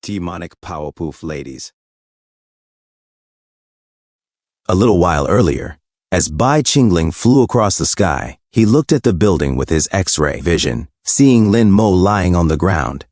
demonic Powapoof ladies. A little while earlier, as Bai Qingling flew across the sky, he looked at the building with his X-ray vision, seeing Lin Mo lying on the ground.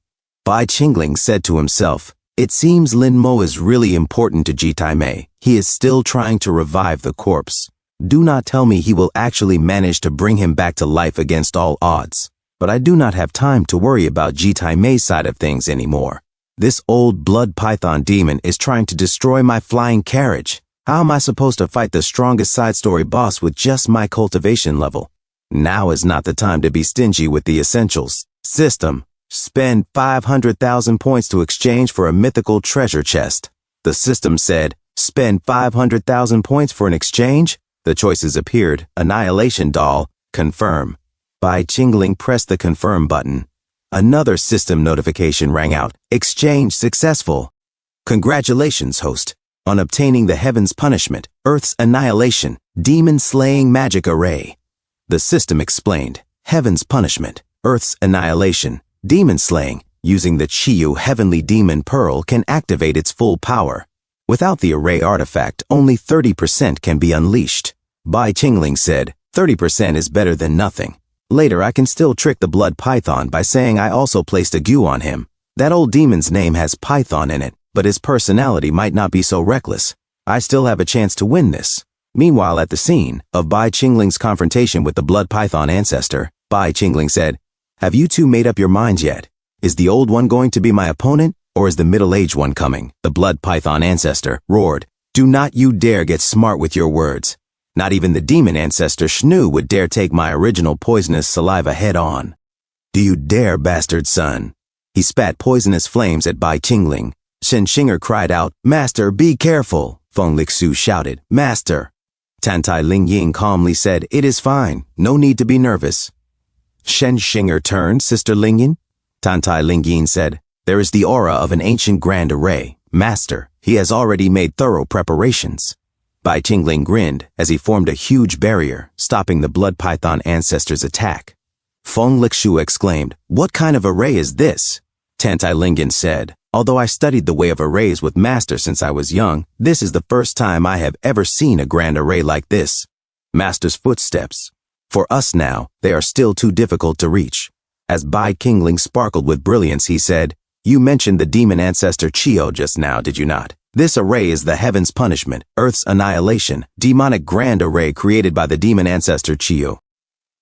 Bai Qingling said to himself, "It seems Lin Mo is really important to Jitai Mei. He is still trying to revive the corpse. Do not tell me he will actually manage to bring him back to life against all odds. But I do not have time to worry about Jitai Mei's side of things anymore. This old blood python demon is trying to destroy my flying carriage. How am I supposed to fight the strongest side story boss with just my cultivation level? Now is not the time to be stingy with the essentials. System, spend 500,000 points to exchange for a mythical treasure chest." The system said, "Spend 500,000 points for an exchange?" The choices appeared: Annihilation Doll, Confirm. Bai Qingling pressed the Confirm button. Another system notification rang out: "Exchange successful. Congratulations, host, on obtaining the Heaven's Punishment, Earth's Annihilation, Demon-Slaying Magic Array." The system explained: Heaven's Punishment, Earth's Annihilation, Demon-Slaying, using the Chiyu Heavenly Demon Pearl can activate its full power. Without the array artifact, only 30% can be unleashed. Bai Qingling said, 30% is better than nothing. Later, I can still trick the blood python by saying I also placed a goo on him. That old demon's name has python in it, but his personality might not be so reckless. I still have a chance to win this. Meanwhile, at the scene of Bai Qingling's confrontation with the blood python ancestor, Bai Qingling said, "Have you two made up your minds yet? Is the old one going to be my opponent, or is the middle-aged one coming?" The blood python ancestor roared, "Do not you dare get smart with your words. Not even the demon ancestor Shnu would dare take my original poisonous saliva head-on. Do you dare, bastard son?" He spat poisonous flames at Bai Qingling. Shen Xinger cried out, "Master, be careful!" Feng Lixu shouted, "Master!" Tantai Lingying calmly said, "It is fine. No need to be nervous." Shen Xinger turned, "Sister Lingying?" Tantai Lingying said, "There is the aura of an ancient grand array. Master, he has already made thorough preparations." Bai Qingling grinned as he formed a huge barrier, stopping the blood python ancestor's attack. Feng Lixu exclaimed, "What kind of array is this?" Tantai Lingying said, "Although I studied the way of arrays with Master since I was young, this is the first time I have ever seen a grand array like this. Master's footsteps. For us now, they are still too difficult to reach." As Bai Qingling sparkled with brilliance, he said, "You mentioned the demon ancestor Chiyo just now, did you not? This array is the Heaven's Punishment, Earth's Annihilation, demonic grand array created by the demon ancestor Chiyo.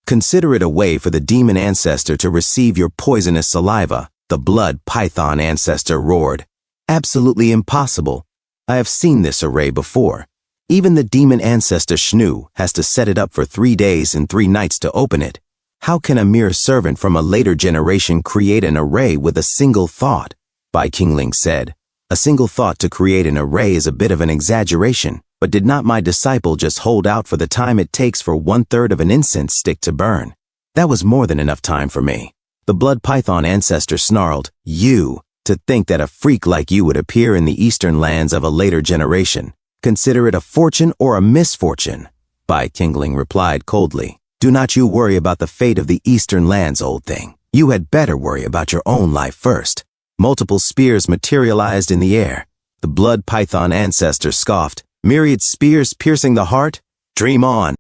Consider it a way for the demon ancestor to receive your poisonous saliva." The blood python ancestor roared, "Absolutely impossible. I have seen this array before. Even the demon ancestor Shnu has to set it up for 3 days and 3 nights to open it. How can a mere servant from a later generation create an array with a single thought?" Bai Qingling said, "A single thought to create an array is a bit of an exaggeration, but did not my disciple just hold out for the time it takes for 1/3 of an incense stick to burn? That was more than enough time for me." The blood python ancestor snarled, "You, to think that a freak like you would appear in the eastern lands of a later generation. Consider it a fortune or a misfortune." Bai Qingling replied coldly, "Do not you worry about the fate of the eastern lands, old thing. You had better worry about your own life first." Multiple spears materialized in the air. The blood python ancestor scoffed, "Myriad spears piercing the heart? Dream on."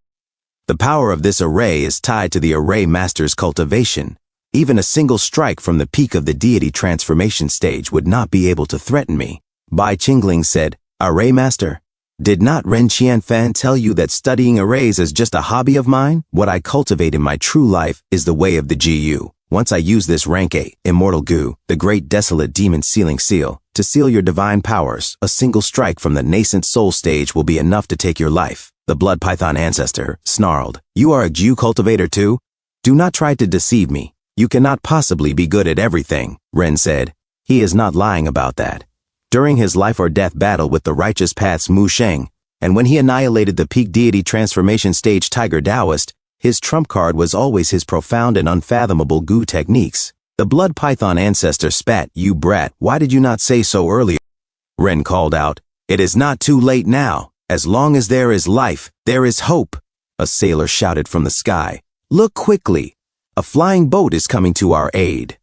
The power of this array is tied to the array master's cultivation. Even a single strike from the peak of the deity transformation stage would not be able to threaten me. Bai Qingling said, "Array master? Did not Ren Qianfan tell you that studying arrays is just a hobby of mine? What I cultivate in my true life is the way of the GU. Once I use this rank 8, Immortal Goo, the Great Desolate Demon Sealing Seal, to seal your divine powers, a single strike from the nascent soul stage will be enough to take your life." The blood python ancestor snarled, "You are a GU cultivator too? Do not try to deceive me. You cannot possibly be good at everything," Ren said. He is not lying about that. During his life-or-death battle with the Righteous Path's Mu Sheng, and when he annihilated the peak deity transformation stage Tiger Taoist, his trump card was always his profound and unfathomable goo techniques. The blood python ancestor spat, "You brat, why did you not say so earlier?" Ren called out, "It is not too late now. As long as there is life, there is hope." A sailor shouted from the sky, "Look quickly. A flying boat is coming to our aid."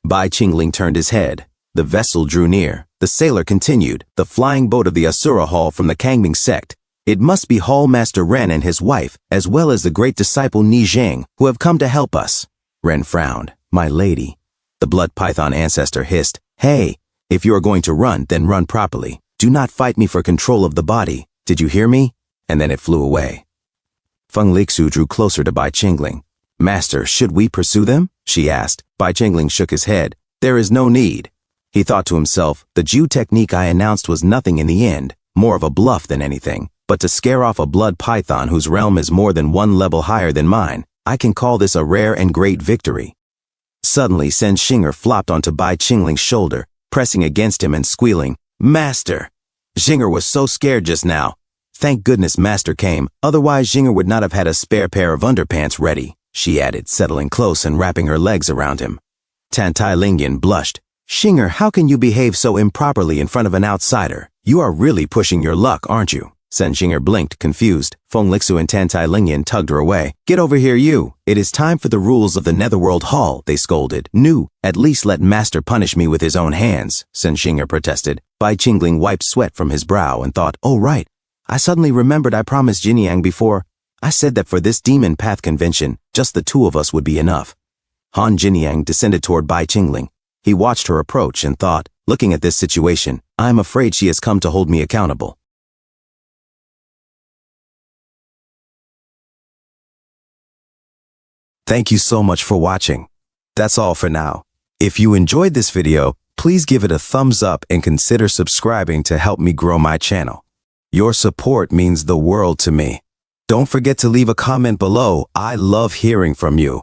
Bai Qingling turned his head. The vessel drew near. The sailor continued, the flying boat of the Asura Hall from the Kangming sect. It must be Hall Master Ren and his wife, as well as the great disciple Ni Zhang, who have come to help us. Ren frowned. My lady. The blood python ancestor hissed, hey, if you are going to run, then run properly. Do not fight me for control of the body. Did you hear me? And then it flew away. Feng Lixu drew closer to Bai Qingling. Master, should we pursue them? She asked. Bai Qingling shook his head. There is no need. He thought to himself, the Jew technique I announced was nothing in the end, more of a bluff than anything. But to scare off a blood python whose realm is more than one level higher than mine, I can call this a rare and great victory. Suddenly, Sen Shinger flopped onto Bai Qingling's shoulder, pressing against him and squealing, Master! Shinger was so scared just now. Thank goodness Master came, otherwise Shinger would not have had a spare pair of underpants ready, she added, settling close and wrapping her legs around him. Tantai Lingyan blushed. Shinger, how can you behave so improperly in front of an outsider? You are really pushing your luck, aren't you? Sen Shinger blinked, confused. Feng Lixu and Tantai Lingyan tugged her away. Get over here, you. It is time for the rules of the Netherworld Hall, they scolded. Nu, at least let Master punish me with his own hands, Sen Shinger protested. Bai Qingling wiped sweat from his brow and thought, oh right. I suddenly remembered I promised Jinyang before. I said that for this Demon Path convention, just the two of us would be enough. Han Jinyang descended toward Bai Qingling. He watched her approach and thought, looking at this situation, I am afraid she has come to hold me accountable. Thank you so much for watching. That's all for now. If you enjoyed this video, please give it a thumbs up and consider subscribing to help me grow my channel. Your support means the world to me. Don't forget to leave a comment below. I love hearing from you.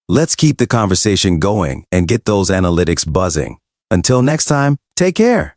Let's keep the conversation going and get those analytics buzzing. Until next time, take care.